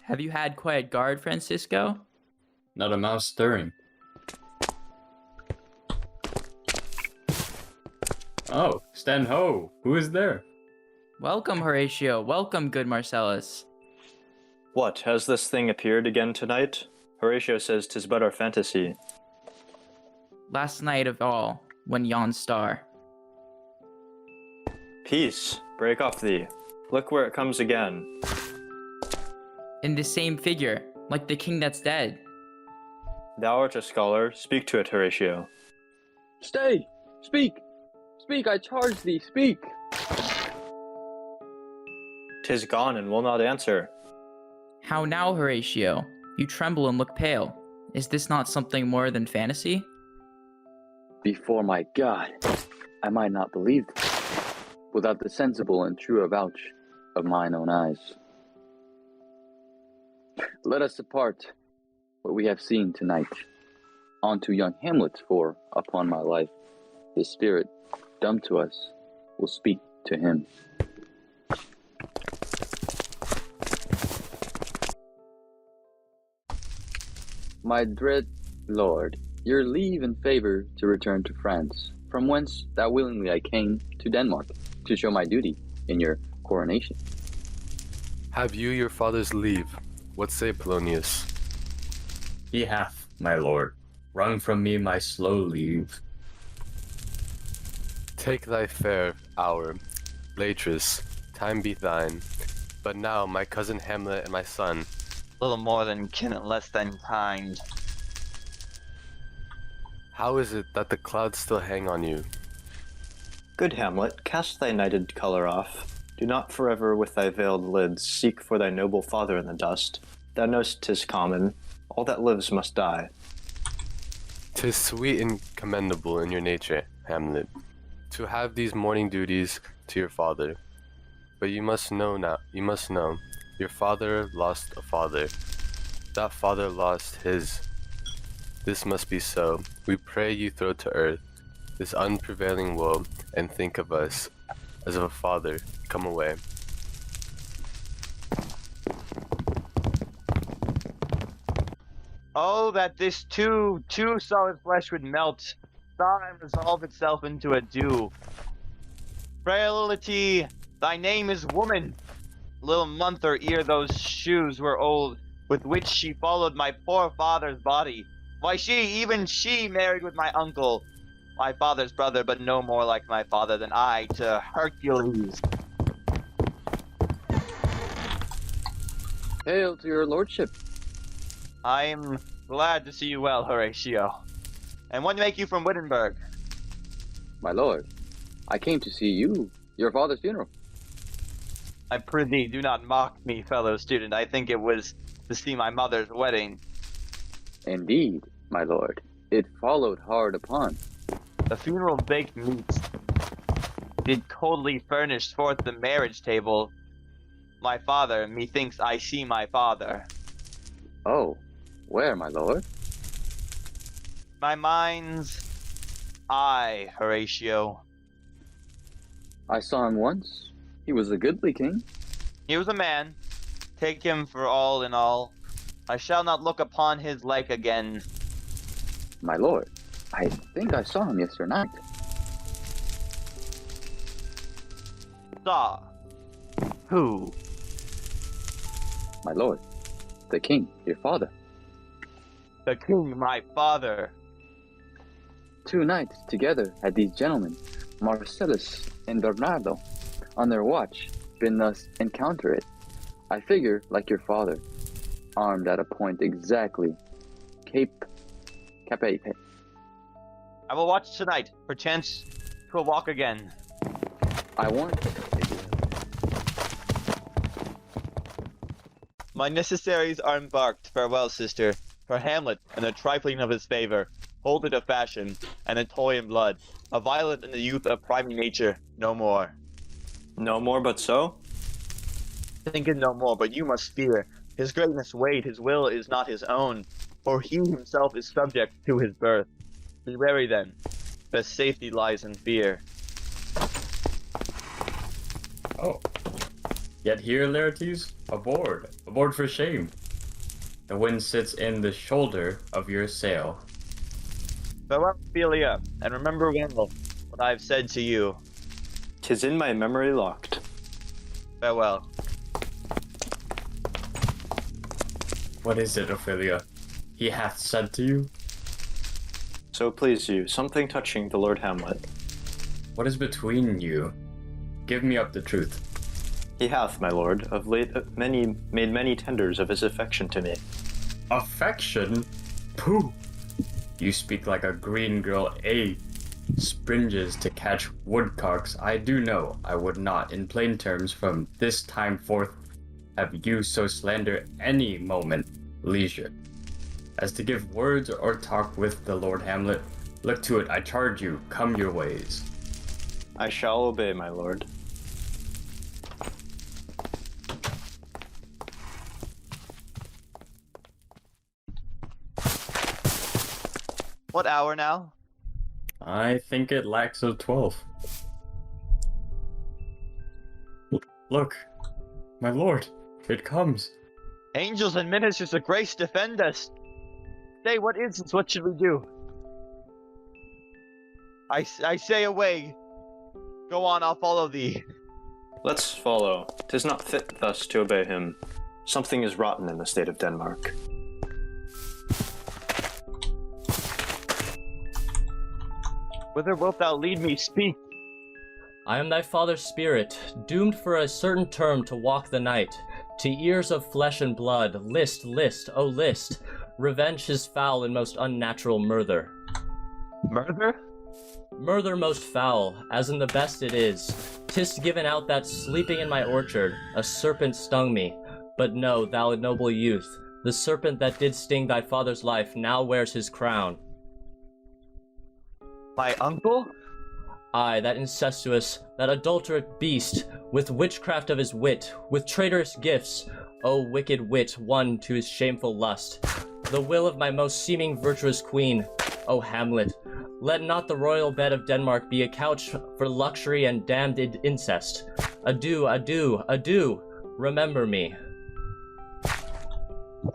Have you had quiet guard, Francisco? Not a mouse stirring. Oh, stand ho! Who is there? Welcome, Horatio. Welcome, good Marcellus. What, has this thing appeared again tonight? Horatio says 'tis but our fantasy. Last night of all, when yon star. Peace, break off thee. Look where it comes again. In the same figure, like the king that's dead. Thou art a scholar, speak to it, Horatio. Stay! Speak! Speak, I charge thee, speak! 'Tis gone and will not answer. How now, Horatio? You tremble and look pale. Is this not something more than fantasy? Before my God, I might not believe this, without the sensible and true avouch of mine own eyes. Let us depart what we have seen tonight, on to young Hamlet, for, upon my life, the spirit, dumb to us, will speak to him. My dread lord, your leave and favor to return to France, from whence that willingly I came to Denmark, to show my duty in your coronation. Have you your father's leave? What say, Polonius? He hath, my lord, wrung from me my slow leave. Take thy fair hour, Beatrice, time be thine. But now my cousin Hamlet and my son, Little more than kin and less than kind. how is it that the clouds still hang on you? Good Hamlet, cast thy nighted colour off. Do not forever with thy veiled lids seek for thy noble father in the dust. Thou know'st 'tis common, all that lives must die. 'Tis sweet and commendable in your nature, Hamlet, to have these mourning duties to your father. But you must know, your father lost a father. That father lost his. This must be so. We pray you throw to earth this unprevailing woe, and think of us as of a father. Come away. Oh, that this too solid flesh would melt, thaw and resolve itself into a dew. Frailty, thy name is woman. Little month or ere those shoes were old, with which she followed my poor father's body. Why, even she married with my uncle, my father's brother, but no more like my father than I to Hercules. Hail to your lordship. I am glad to see you well, Horatio. And what make you from Wittenberg? My lord, I came to see you, your father's funeral. I prithee, do not mock me, fellow student. I think it was to see my mother's wedding. Indeed, my lord, it followed hard upon. The funeral baked meats did coldly furnish forth the marriage table. My father, methinks I see my father. Oh, where, my lord? My mind's eye, Horatio. I saw him once. He was a goodly king. He was a man. Take him for all in all. I shall not look upon his like again. My lord, I think I saw him yesterday night. Saw. Who? My lord, the king, your father. The king, my father. 2 nights together had these gentlemen, Marcellus and Bernardo, on their watch, been thus encounter it. I figure like your father, armed at a point exactly. Cape. I will watch tonight. Perchance 'twill walk again. I want. My necessaries are embarked. Farewell, sister. For Hamlet, and the trifling of his favor, hold it a fashion, and a toy in blood, a violet in the youth of priming nature, no more. No more but so? Think it no more, but you must fear. His greatness weighed, his will is not his own, for he himself is subject to his birth. Be wary then, best safety lies in fear. Oh, Yet here, Laertes, aboard for shame. The wind sits in the shoulder of your sail. Farewell, Ophelia, and remember well what I have said to you. 'Tis in my memory locked. Farewell. What is it, Ophelia? He hath said to you? So please you, something touching the Lord Hamlet. What is between you? Give me up the truth. He hath, my lord, of late made many tenders of his affection to me. Affection? Pooh! You speak like a green girl, springes to catch woodcocks. I do know I would not, in plain terms, from this time forth, have you so slander any moment leisure. As to give words or talk with the Lord Hamlet, look to it, I charge you, come your ways. I shall obey, my lord. What hour now? I think it lacks of 12. Look, my lord, it comes. Angels and ministers of grace defend us. Say, what is this? What should we do? I say away. Go on, I'll follow thee. Let's follow. 'Tis not fit thus to obey him. Something is rotten in the state of Denmark. Whither wilt thou lead me? Speak. I am thy father's spirit, doomed for a certain term to walk the night. To ears of flesh and blood, list, oh list. Revenge is foul and most unnatural murther. Murder? Murther most foul, as in the best it is. 'Tis given out that sleeping in my orchard, a serpent stung me. But know, thou noble youth, the serpent that did sting thy father's life now wears his crown. My uncle? Aye, that incestuous, that adulterate beast, with witchcraft of his wit, with traitorous gifts, O wicked wit, won to his shameful lust. The will of my most seeming virtuous queen, O Hamlet, let not the royal bed of Denmark be a couch for luxury and damned incest. Adieu, adieu, adieu, remember me.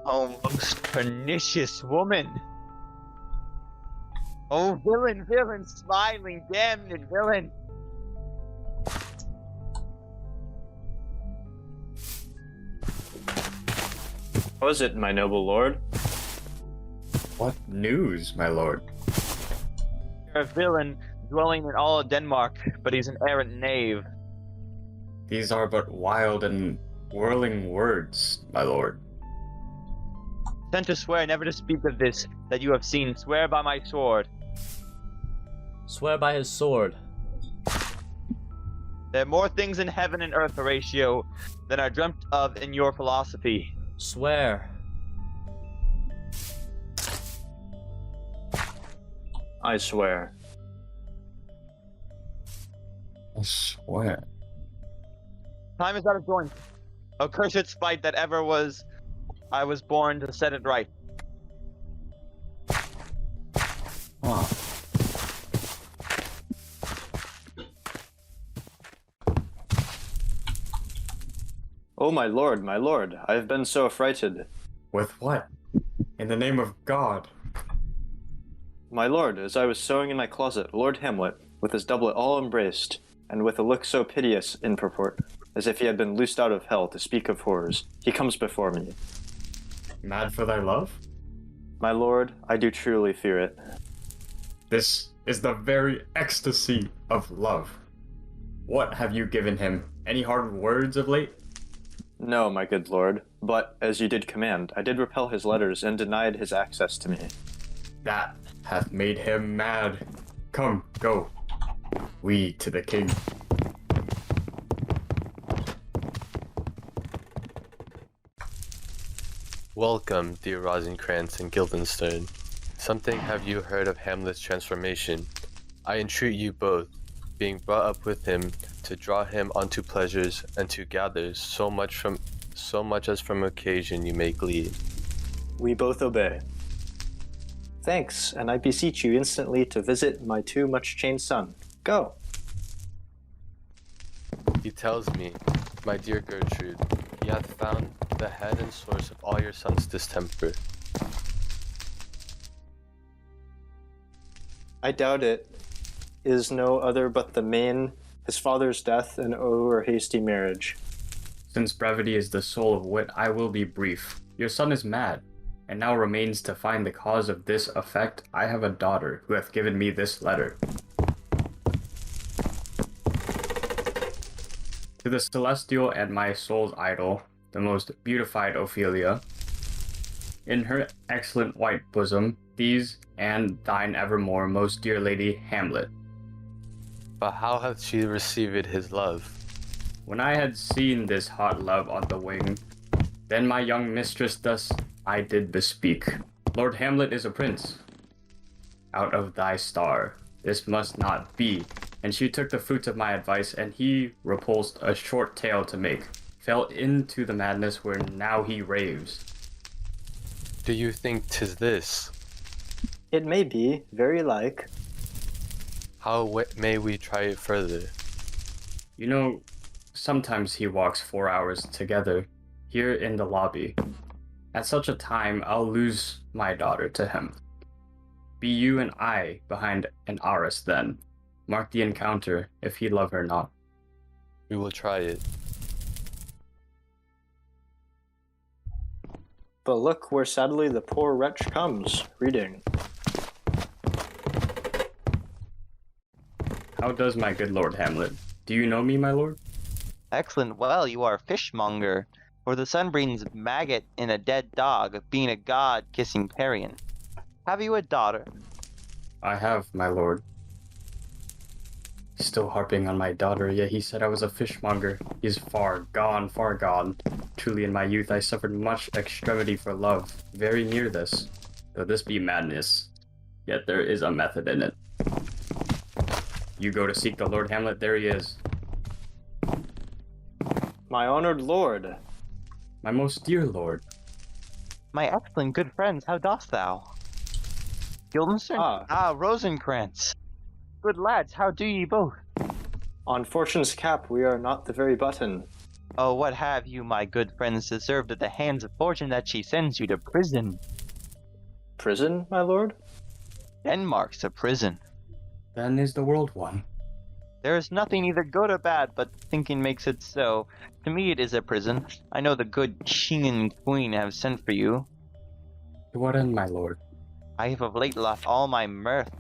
Oh, most pernicious woman! Oh, villain, villain, smiling, damned villain! What is it, my noble lord? What news, my lord? You're a villain dwelling in all of Denmark, but he's an errant knave. These are but wild and whirling words, my lord. Sent to swear never to speak of this that you have seen. Swear by my sword. Swear by his sword. There are more things in heaven and earth, Horatio, than are dreamt of in your philosophy. Swear. I swear. I swear. Time is out of joint. O cursed spite that ever was, I was born to set it right. Wow. Oh, my lord, I have been so affrighted. With what? In the name of God. My lord, as I was sewing in my closet, Lord Hamlet, with his doublet all embraced, and with a look so piteous in purport, as if he had been loosed out of hell to speak of horrors, he comes before me. Mad for thy love? My lord, I do truly fear it. This is the very ecstasy of love. What have you given him? Any hard words of late? No, my good lord, but, as you did command, I did repel his letters and denied his access to me. That hath made him mad. Come, go. We to the king. Welcome, dear Rosencrantz and Guildenstern. Something have you heard of Hamlet's transformation? I entreat you both, being brought up with him, to draw him unto pleasures and to gather so much as from occasion you may glean. We both obey. Thanks, and I beseech you instantly to visit my too much changed son. Go! He tells me My dear Gertrude, he hath found the head and source of all your son's distemper. I doubt it is no other but the main, his father's death, and o'er hasty marriage. Since brevity is the soul of wit, I will be brief. Your son is mad, and now remains to find the cause of this effect. I have a daughter who hath given me this letter. To the celestial and my soul's idol, the most beautified Ophelia, in her excellent white bosom, these and thine evermore, most dear lady Hamlet. But how hath she received his love? When I had seen this hot love on the wing, then my young mistress thus I did bespeak. Lord Hamlet is a prince. Out of thy star, this must not be. And she took the fruits of my advice, and he repulsed a short tale to make, fell into the madness where now he raves. Do you think 'tis this? It may be, very like. How may we try it further? You know, sometimes he walks 4 hours together, here in the lobby. At such a time, I'll lose my daughter to him. Be you and I behind an arras then. Mark the encounter, if he love her not. We will try it. But look where sadly the poor wretch comes, reading. How does my good Lord Hamlet? Do you know me, my lord? Excellent. Well, you are a fishmonger. For the sun brings maggot in a dead dog, being a god kissing carrion. Have you a daughter? I have, my lord. Still harping on my daughter, yet he said I was a fishmonger. He is far gone, far gone. Truly in my youth I suffered much extremity for love, very near this. Though this be madness, yet there is a method in it. You go to seek the Lord Hamlet, there he is. My honored lord. My most dear lord. My excellent good friends, how dost thou? Guildenstern? Rosencrantz. Good lads, how do ye both? On fortune's cap we are not the very button. Oh, what have you, my good friends, deserved at the hands of fortune that she sends you to prison? Prison, my lord? Denmark's a prison. Then is the world one. There is nothing either good or bad, but thinking makes it so. To me it is a prison. I know the good king and queen have sent for you. To what end, my lord? I have of late lost all my mirth.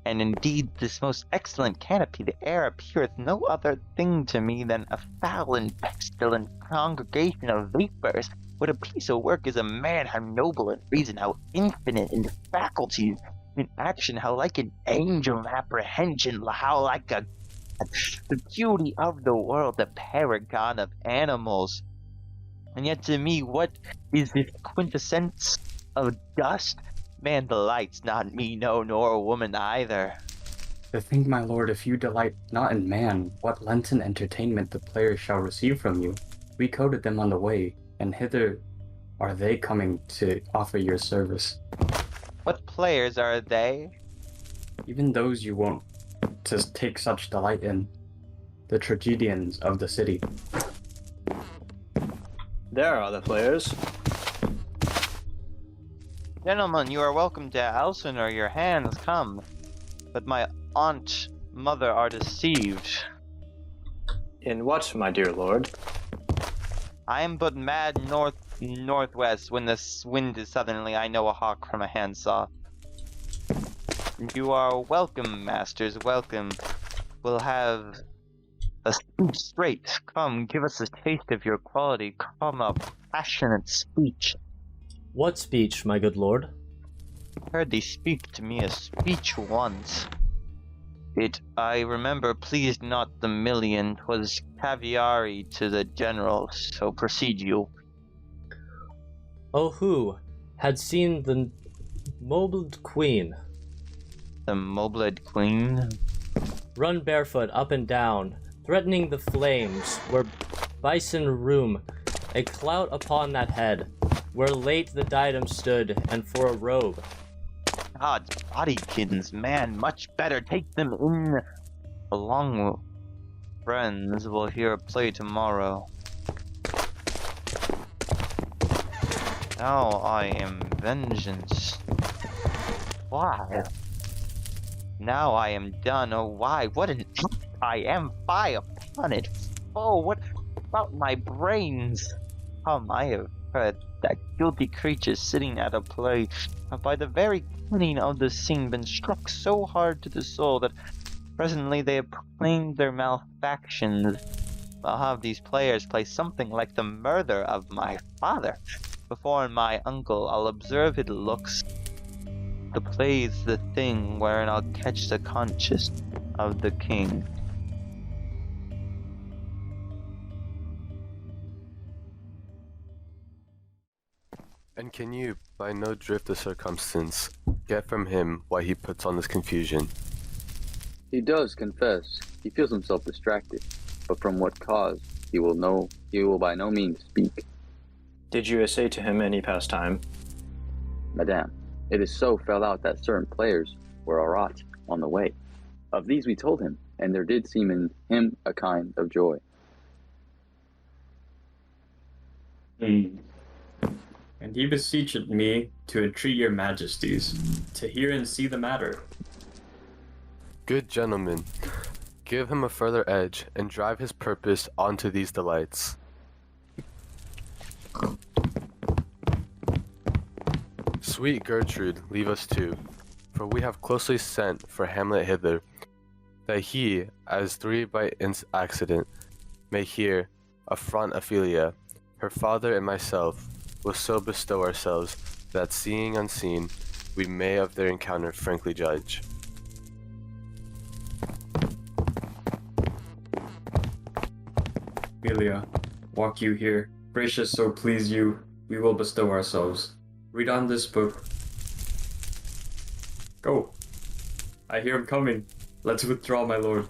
And indeed, this most excellent canopy, the air appeareth no other thing to me than a foul and pestilent congregation of vapours. What a piece of work is a man, how noble in reason, how infinite in faculties, in action, how like an angel in apprehension, how like the beauty of the world, the paragon of animals. And yet to me, what is this quintessence of dust? Man delights not me, no, nor a woman either. To think, my lord, if you delight not in man, what Lenten entertainment the players shall receive from you. We coded them on the way, and hither are they coming to offer your service. What players are they? Even those you won't to take such delight in. The tragedians of the city. There are the players. Gentlemen, you are welcome to Elsinore, your hands come. But my aunt, mother are deceived. In what, my dear lord? I am but mad northwest. When the wind is southerly, I know a hawk from a handsaw. You are welcome, masters, welcome. We'll have a speech straight. Come, give us a taste of your quality. Come, a passionate speech. What speech, my good lord? Heard thee speak to me a speech once. It, I remember, pleased not the million. 'Twas caviare to the general, so proceed you. Oh, who had seen the mobled queen The mobled queen? run barefoot up and down, threatening the flames, where bison room, a clout upon that head, where late the diadem stood, and for a robe. God's bodykins, man, much better take them in. Along with friends, we'll hear a play tomorrow. Now I am vengeance. Why? Now I am done. Oh, why? What an I am fie upon it. Oh, what about my brains? I have heard that guilty creatures sitting at a play have by the very cunning of the scene been struck so hard to the soul that presently they have proclaimed their malefactions. I'll have these players play something like the murder of my father. Before my uncle, I'll observe his looks. The play's the thing wherein I'll catch the conscience of the king. And can you, by no drift of circumstance, get from him why he puts on this confusion? He does confess. He feels himself distracted, but from what cause he will by no means speak. Did you essay to him any pastime? Madame, it is so fell out that certain players were awrought on the way. Of these we told him, and there did seem in him a kind of joy. And he beseeched me to entreat your majesties, to hear and see the matter. Good gentlemen, give him a further edge, and drive his purpose onto these delights. Sweet Gertrude, leave us too, for we have closely sent for Hamlet hither, that he, as three by accident, may here affront Ophelia, her father and myself, will so bestow ourselves, that seeing unseen, we may of their encounter frankly judge. Ophelia, walk you here. Gracious, so please you, we will bestow ourselves. Read on this book. Go. I hear him coming. Let's withdraw, my lord.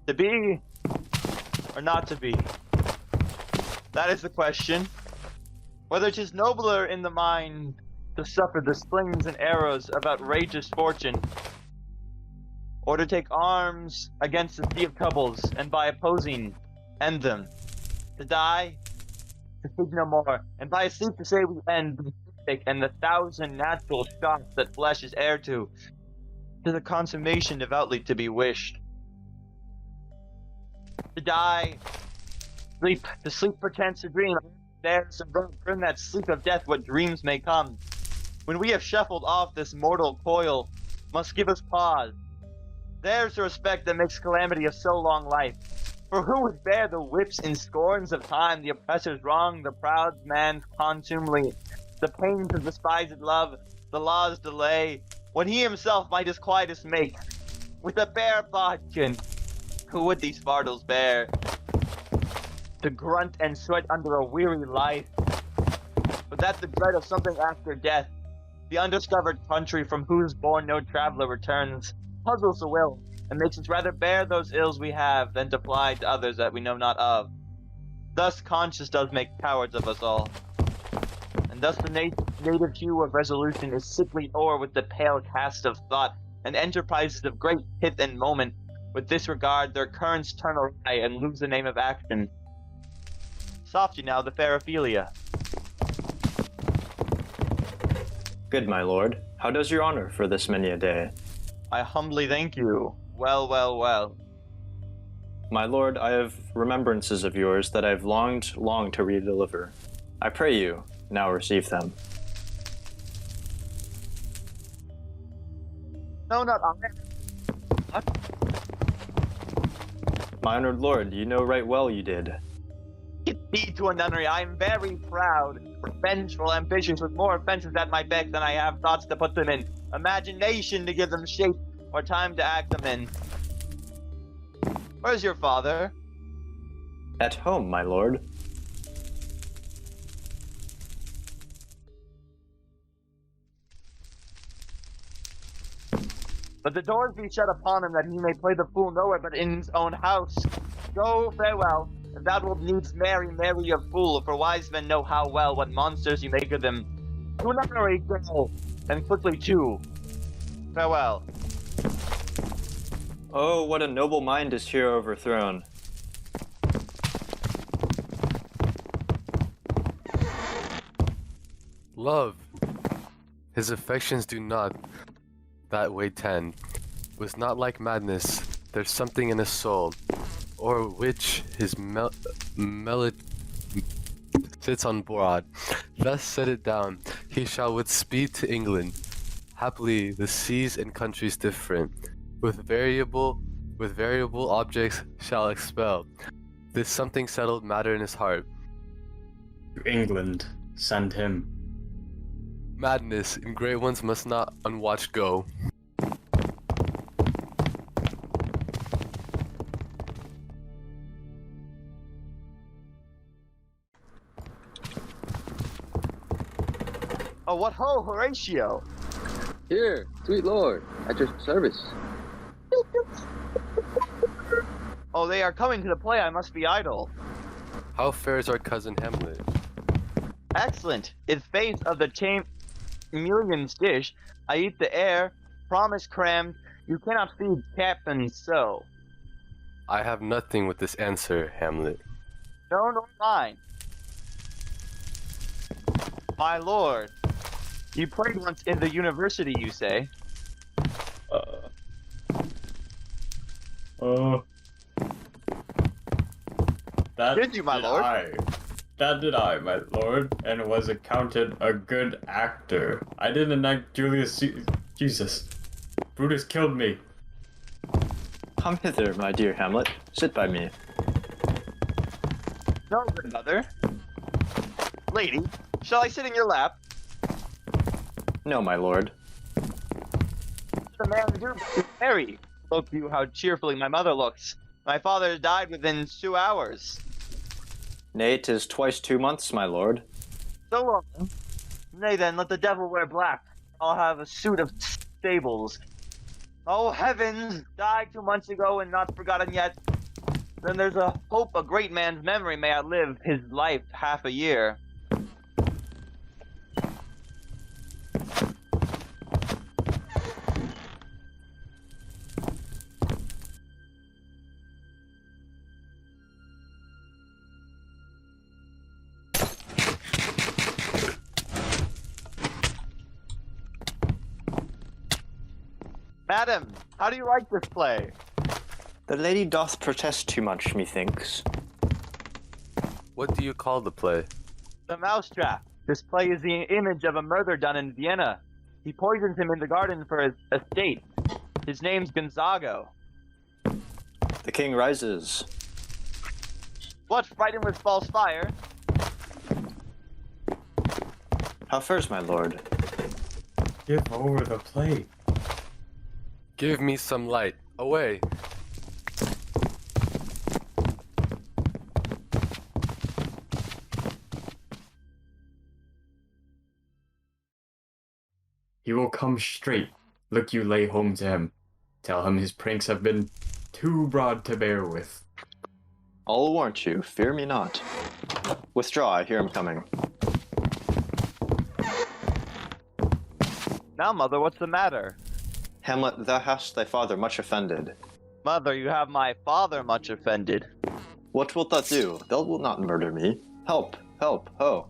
To be or not to be? That is the question. Whether 'tis nobler in the mind to suffer the slings and arrows of outrageous fortune, or to take arms against the sea of troubles, and by opposing, end them. To die, to seek no more, and by a sleep to say we end the sick and the thousand natural shocks that flesh is heir to the consummation devoutly to be wished. To die, sleep, to sleep perchance to dream, there some from that sleep of death what dreams may come. When we have shuffled off this mortal coil, must give us pause. There's the respect that makes calamity of so long life. For who would bear the whips and scorns of time, the oppressor's wrong, the proud man's contumely, the pains of despised love, the law's delay, when he himself might his quietest make? With a bare bodkin, who would these fardels bear? To grunt and sweat under a weary life, but that the dread of something after death, the undiscovered country from whose bourne no traveler returns, puzzles the will, and makes us rather bear those ills we have than to fly to others that we know not of. Thus conscience does make cowards of us all. And thus the native hue of resolution is sickly o'er with the pale cast of thought, and enterprises of great pith and moment, with disregard their currents turn awry and lose the name of action. Soft you now, the fair Ophelia. Good, my lord. How does your honor for this many a day? I humbly thank you. Well, well, well. My lord, I have remembrances of yours that I've longed to redeliver. I pray you, now receive them. No, not I. What? My honored lord, you know right well you did. Get thee to a nunnery. I am very proud, revengeful, ambitious, with more offenses at my beck than I have thoughts to put them in, imagination to give them shape, or time to act them in. Where's your father? At home, my lord. But the doors be shut upon him, that he may play the fool nowhere but in his own house. Go, farewell. Thou wilt needs marry a fool, for wise men know how well what monsters you make of them. To another go, and quickly too. Farewell. Oh, what a noble mind is here overthrown. Love. His affections do not that way tend. Was not like madness. There's something in his soul, or which his melody sits on broad. Thus set it down. He shall with speed to England. Happily, the seas and countries different, with variable objects shall expel. This something settled matter in his heart. To England, send him. Madness, and great ones must not unwatched go. Oh, what ho, Horatio! Here, sweet lord, at your service. Oh, they are coming to the play, I must be idle. How fares our cousin Hamlet? Excellent! In face of the chameleon's dish, I eat the air, promise crammed, you cannot feed captain so. I have nothing with this answer, Hamlet. No, nor mine. My lord, you played once in the university, you say? That Did you, my lord? That did I, my lord, and was accounted a good actor. I didn't act Jesus. Brutus killed me. Come hither, my dear Hamlet. Sit by me. No, good mother. Lady, shall I sit in your lap? No, my lord. The man do marry. Look you how cheerfully my mother looks. My father died within 2 hours. Nay, 'tis twice 2 months, my lord. So long. Nay then, let the devil wear black. I'll have a suit of stables. Oh heavens, died 2 months ago and not forgotten yet. Then there's a hope a great man's memory may outlive his life half a year. Madam, how do you like this play? The lady doth protest too much, methinks. What do you call the play? The Mousetrap. This play is the image of a murder done in Vienna. He poisons him in the garden for his estate. His name's Gonzago. The king rises. What, frightened with false fire? How fares, my lord? Give over the play. Give me some light. Away. He will come straight. Look you lay home to him. Tell him his pranks have been too broad to bear with. I'll warrant you, fear me not. Withdraw, I hear him coming. Now, mother, what's the matter? Hamlet, thou hast thy father much offended. Mother, you have my father much offended. What wilt thou do? Thou wilt not murder me. Help, help, ho.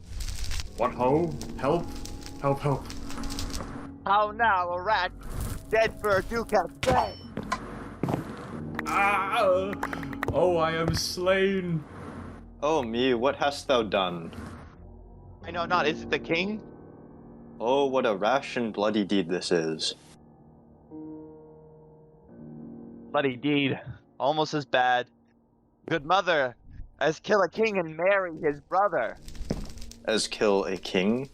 What ho? Help! Help, help! How now, a rat, dead for a ducat day? Ah! Oh, I am slain! Oh me, what hast thou done? I know not, is it the king? Oh, what a rash and bloody deed this is. Bloody deed, almost as bad. Good mother, as kill a king and marry his brother. As kill a king?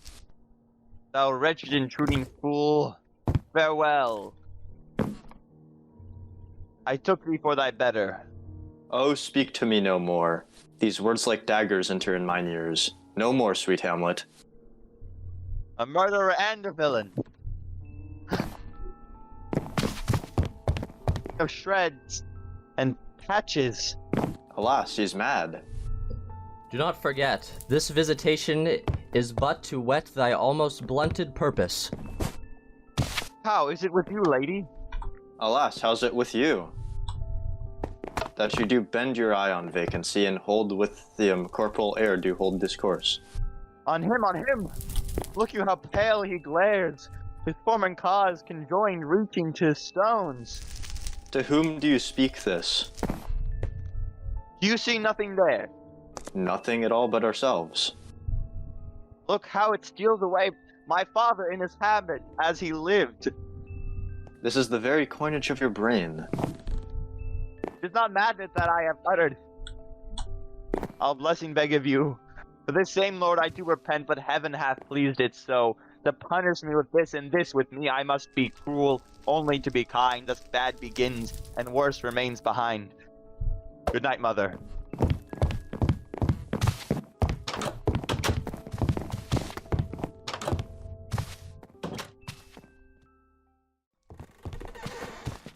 Thou wretched intruding fool, farewell. I took thee for thy better. Oh, speak to me no more. These words like daggers enter in mine ears. No more, sweet Hamlet. A murderer and a villain. Of shreds and patches. Alas, he's mad. Do not forget, this visitation is but to whet thy almost blunted purpose. How is it with you, lady? Alas, how's it with you? That you do bend your eye on vacancy and hold with the corporal air do hold discourse. On him, on him! Look you how pale he glares. His form and cause conjoined reaching to stones. To whom do you speak this? You see nothing there. Nothing at all but ourselves. Look how it steals away my father in his habit as he lived. This is the very coinage of your brain. It is not madness that I have uttered. I'll blessing beg of you. For this same Lord I do repent, but heaven hath pleased it so. To punish me with this and this with me I must be cruel, only to be kind. Thus bad begins, and worse remains behind. Good night, mother.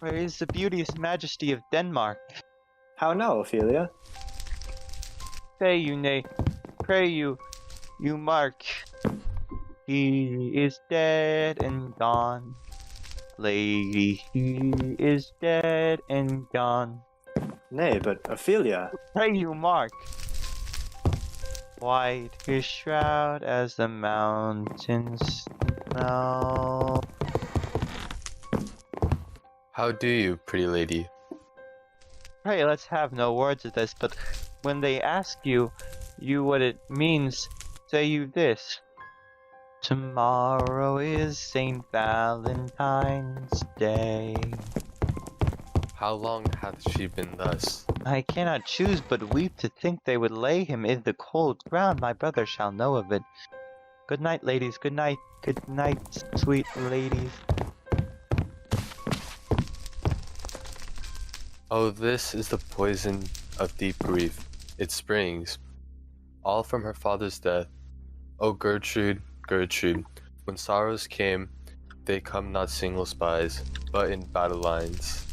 Where is the beauteous majesty of Denmark? How now, Ophelia? Say you nay, pray you mark. He is dead and gone. Lady, he is dead and gone. Nay, but Ophelia. Pray you mark. White his shroud as the mountains snow. How do you, pretty lady? Pray, let's have no words of this, but when they ask you what it means, say you this. Tomorrow is St. Valentine's Day. How long hath she been thus? I cannot choose but weep to think they would lay him in the cold ground. My brother shall know of it. Good night, ladies. Good night, sweet ladies. Oh, this is the poison of deep grief. It springs all from her father's death. Oh, Gertrude, Gertrude, when sorrows came, they come not single spies, but in battle lines.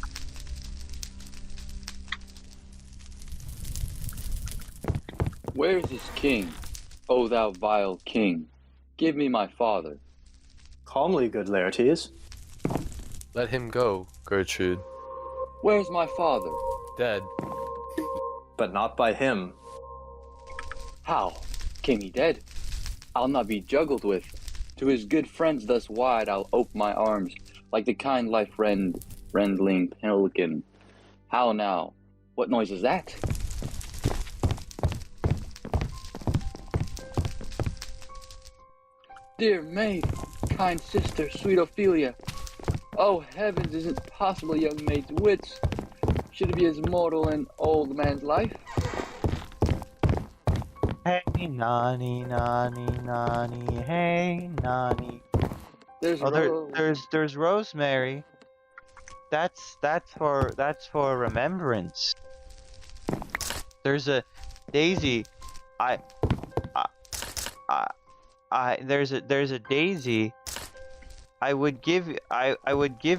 Where is this king? O thou vile king, give me my father. Calmly, good Laertes. Let him go, Gertrude. Where's my father? Dead. But not by him. How? Came he dead? I'll not be juggled with. To his good friends thus wide I'll ope my arms, like the kind life rendling pelican. How now? What noise is that? Dear maid, kind sister, sweet Ophelia. Oh heavens, is it possible a young maid's wits should be as mortal an old man's life? Hey, nani, nani, nani, hey, nani. There's There's Rosemary. That's for remembrance. There's a Daisy. There's a Daisy. I would give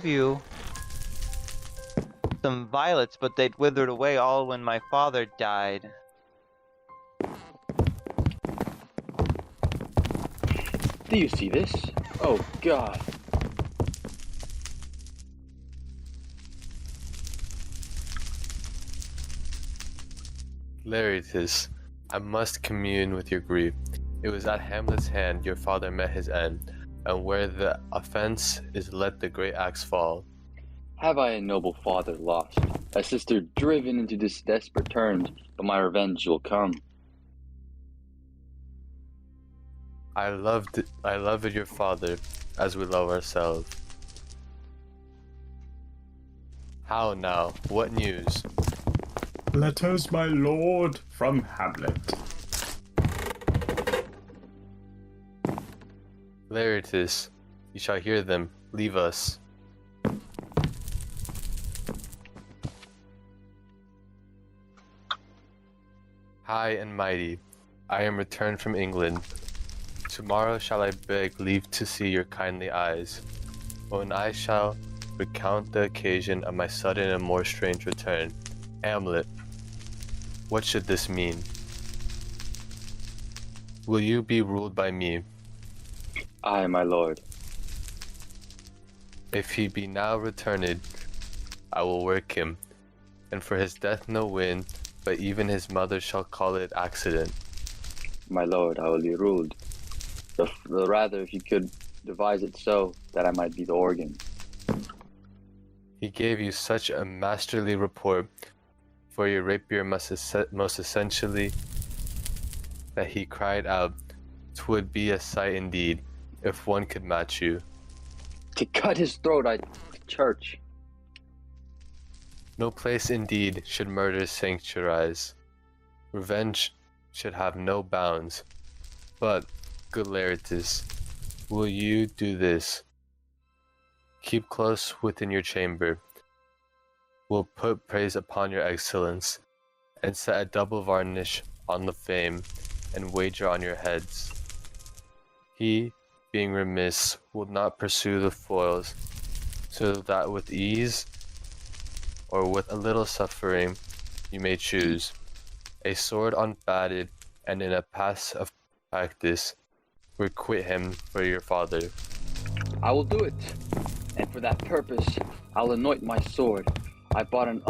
you some violets, but they'd withered away all when my father died. Do you see this? Oh God. Laertes, I must commune with your grief. It was at Hamlet's hand your father met his end, and where the offense is let the great axe fall. Have I a noble father lost, a sister driven into this desperate terms, but my revenge will come. I loved your father as we love ourselves. How now? What news? Letters, my lord, from Hamlet. Laertes, you shall hear them. Leave us. High and mighty, I am returned from England. Tomorrow shall I beg leave to see your kindly eyes, when I shall recount the occasion of my sudden and more strange return. Hamlet, what should this mean? will you be ruled by me? Aye, my lord. If he be now returned, I will work him, and for his death no win, but even his mother shall call it accident. My lord, I will be ruled. The rather if you could devise it so that I might be the organ. He gave you such a masterly report for your rapier most essentially that he cried out, "'Twould be a sight indeed, if one could match you." To cut his throat, I church. No place indeed should murder sanctuarize. Revenge should have no bounds. But, good Laertes, will you do this? Keep close within your chamber. We'll put praise upon your excellence, and set a double varnish on the fame, and wager on your heads. He, being remiss, will not pursue the foils, so that with ease, or with a little suffering, you may choose a sword unbatted, and in a pass of practice, requite him for your father. I will do it. And for that purpose, I'll anoint my sword. I bought an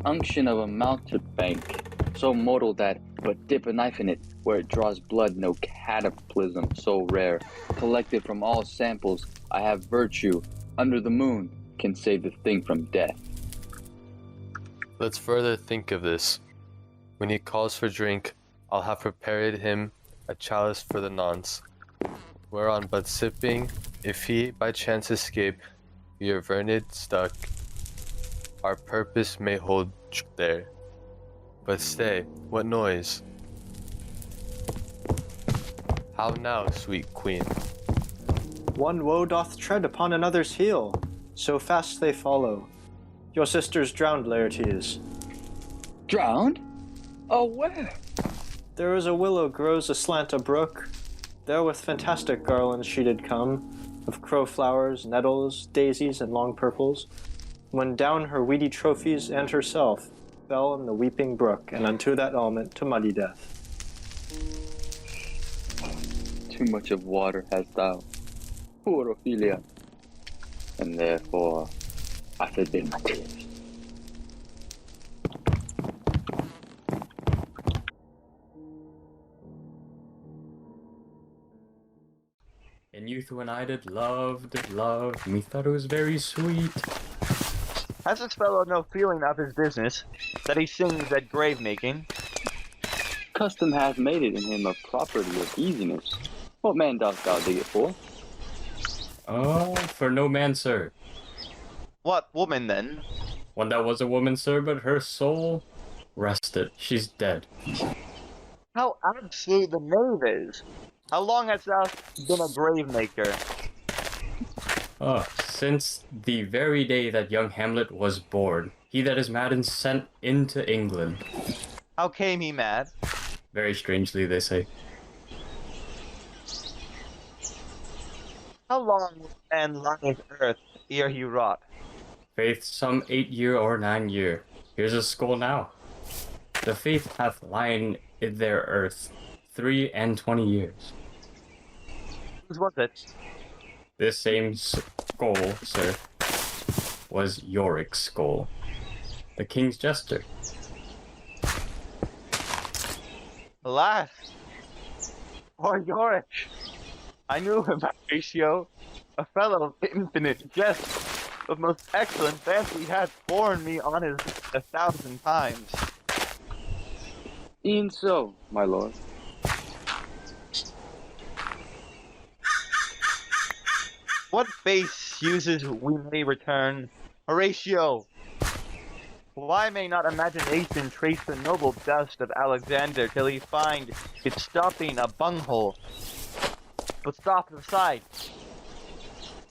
unction of a mountebank, so mortal that but dip a knife in it, where it draws blood, no cataclysm so rare. Collected from all samples, I have virtue. Under the moon, can save the thing from death. Let's further think of this. When he calls for drink, I'll have prepared him a chalice for the nonce, whereon but sipping, if he by chance escape, your verned stuck, our purpose may hold there. But stay, what noise? How now, sweet queen? One woe doth tread upon another's heel, so fast they follow. Your sister's drowned, Laertes. Drowned? Oh, where? There is a willow grows aslant a brook. There with fantastic garlands she did come, of crowflowers, nettles, daisies, and long purples, when down her weedy trophies and herself fell in the weeping brook, and unto that element to muddy death. Too much of water hast thou, poor Ophelia, and therefore I forbid my tears. In youth when I did love, methought it was very sweet. Has this fellow no feeling of his business, that he sings at grave making? Custom hath made it in him a property of easiness. What man dost thou dig it for? Oh, for no man, sir. What woman then? One that was a woman, sir, but her soul rested. She's dead. How absolute the knave is! How long hast thou been a grave maker? Since the very day that young Hamlet was born. He that is mad and sent into England. How came he mad? Very strangely, they say. How long will man lie in earth ere he rot? Faith, some 8 year or 9 year. Here's a skull now. The faith hath lain in their earth 23 years. Whose was it? This same skull, sir, was Yorick's skull, the king's jester. Alas! Poor Yorick! I knew him, Horatio, a fellow of infinite jest, of most excellent fancy, had borne me on his 1,000 times. E'en so, my lord. What base uses we may return? Horatio! Why may not imagination trace the noble dust of Alexander till he find it stopping a bunghole? But stop aside.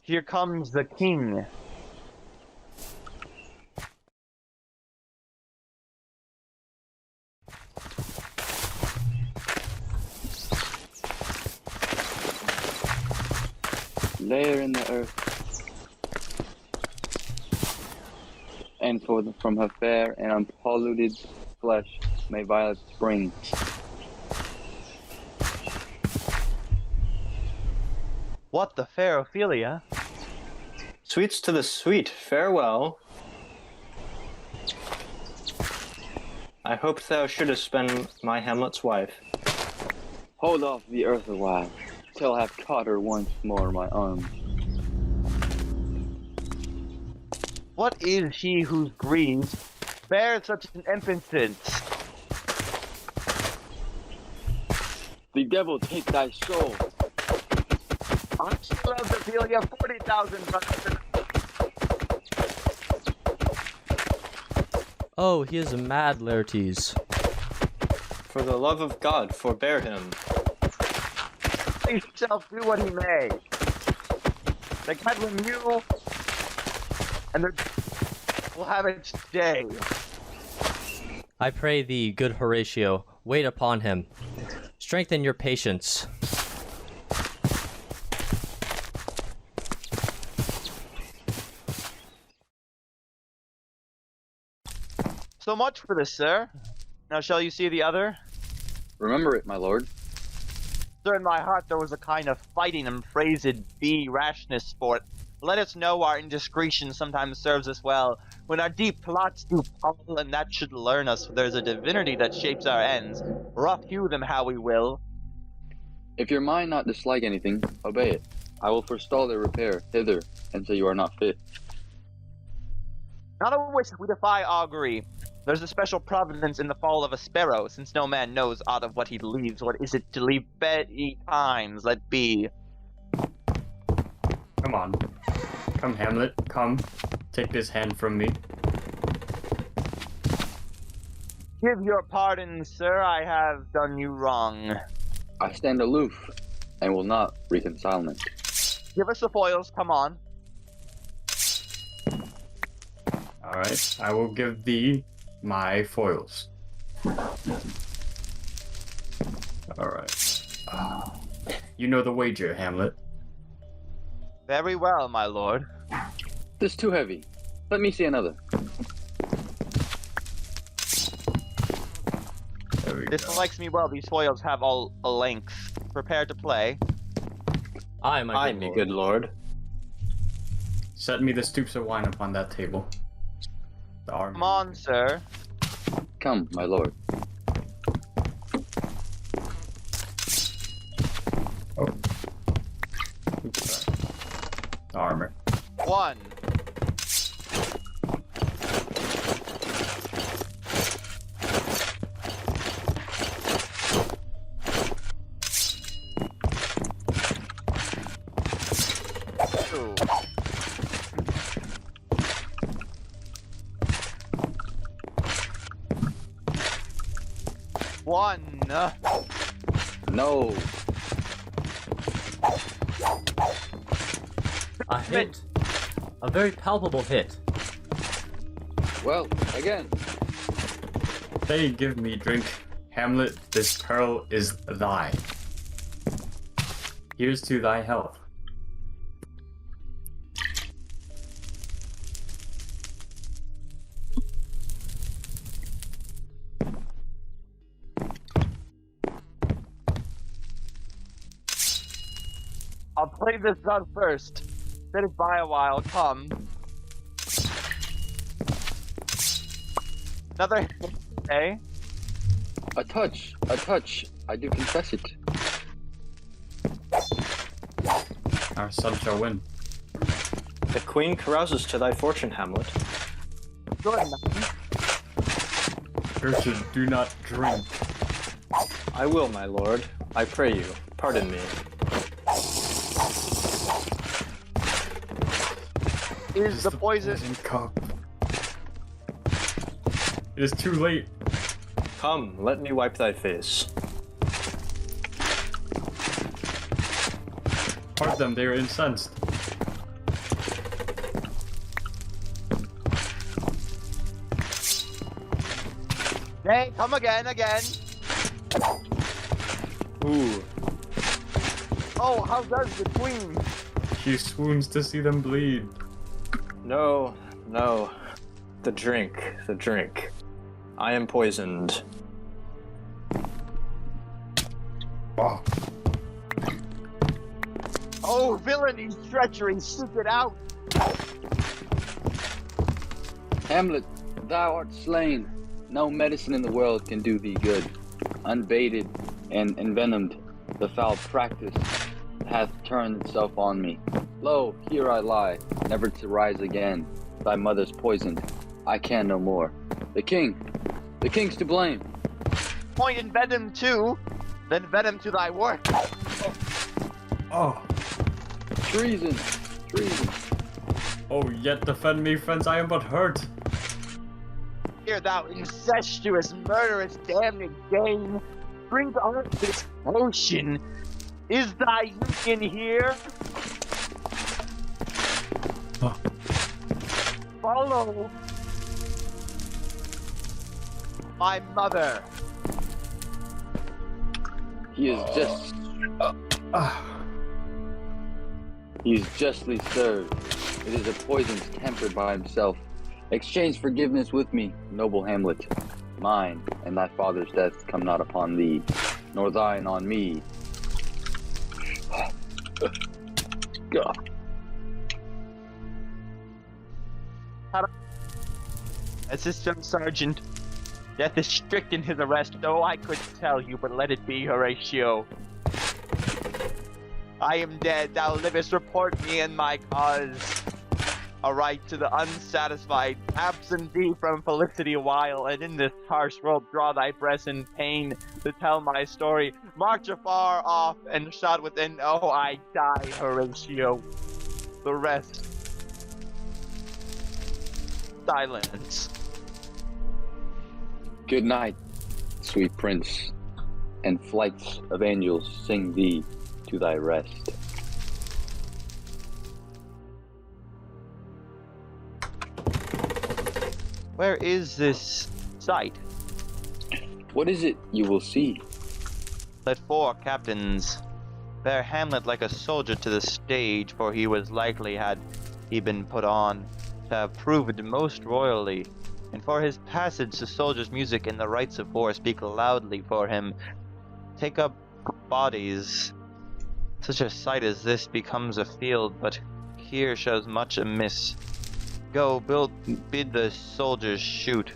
Here comes the king. Lay her in the earth, and from her fair and unpolluted flesh may violets spring. What the fair Ophelia? Sweets to the sweet, farewell. I hoped thou shouldst been my Hamlet's wife. Hold off the earth a while, till I have caught her once more in my arms. What is he whose griefs bears such an impotence? The devil take thy soul. I love Ophelia 40,000 brothers. Oh, he is mad, Laertes. For the love of God, forbear him. He shall do what he may. The Cadwin mule and the will have its day. I pray thee, good Horatio, wait upon him. Strengthen your patience. So much for this, sir. Now shall you see the other? Remember it, my lord. Sir, in my heart there was a kind of fighting and phrased be rashness sport. Let us know our indiscretion sometimes serves us well. When our deep plots do fall, and that should learn us there's a divinity that shapes our ends. Rough hew them how we will. If your mind not dislike anything, obey it. I will forestall their repair hither until you are not fit. Not a wish we defy augury. There's a special providence in the fall of a sparrow, since no man knows aught of what he leaves. What is it to leave betimes? Let be. Come on. Come, Hamlet, come. Take this hand from me. Give your pardon, sir, I have done you wrong. I stand aloof and will not reconcilement. Give us the foils, come on. Alright, I will give thee my foils. Alright. You know the wager, Hamlet. Very well, my lord. This too heavy. Let me see another. There we This go. likes me well. These foils have all a length. Prepare to play. Aye, my Aye, good me lord. good lord. Set me the stoops of wine upon that table. The arm. Come on, sir. Come, my lord. Oh. Oops, sorry. The armor. 1. Two. 1. No. A hit. A very palpable hit. Well, again. They give me drink. Hamlet, this pearl is thine. Here's to thy health. I'll play this out first. Let it by a while. Come. Another hit, eh? A touch. A touch. I do confess it. Our son shall win. The queen carouses to thy fortune, Hamlet. Good. Urchin, do not drink. I will, my lord. I pray you, pardon me. Is the poison... cup. It is too late. Come, let me wipe thy face. Part them, they are incensed. Hey, come again. Ooh, Oh, how does the queen? She swoons to see them bleed. no, no. The drink, the drink. I am poisoned. Oh. Oh, villainy, treachery, seek it out! Hamlet, thou art slain. No medicine in the world can do thee good. Unbaited and envenomed, the foul practice hath turned itself on me. Lo, here I lie, never to rise again. Thy mother's poisoned. I can no more. The king's to blame. Point and venom too, then venom to thy work. Oh, Treason. oh, yet defend me, friends, I am but hurt. Here, thou incestuous, murderous, damned game, drink on this potion. Is thy union here? Oh. Follow my mother. He is justly served. It is a poison tempered by himself. Exchange forgiveness with me, noble Hamlet. Mine and thy father's death come not upon thee, nor thine on me. God. Assistant Sergeant, death is strict in his arrest. Oh, I could tell you, but let it be, Horatio. I am dead, thou livest, report me and my cause. A right to the unsatisfied, absent thee from felicity a while, and in this harsh world draw thy breath in pain to tell my story. March afar off and shout within, oh, I die, Horatio. The rest, silence. Good night, sweet prince, and flights of angels sing thee to thy rest. Where is this site? What is it you will see? Let 4 captains bear Hamlet like a soldier to the stage, for he was likely, had he been put on, to have proved most royally, and for his passage the soldiers' music and the rites of war speak loudly for him. Take up bodies. Such a sight as this becomes a field, but here shows much amiss. Go, bid the soldiers shoot.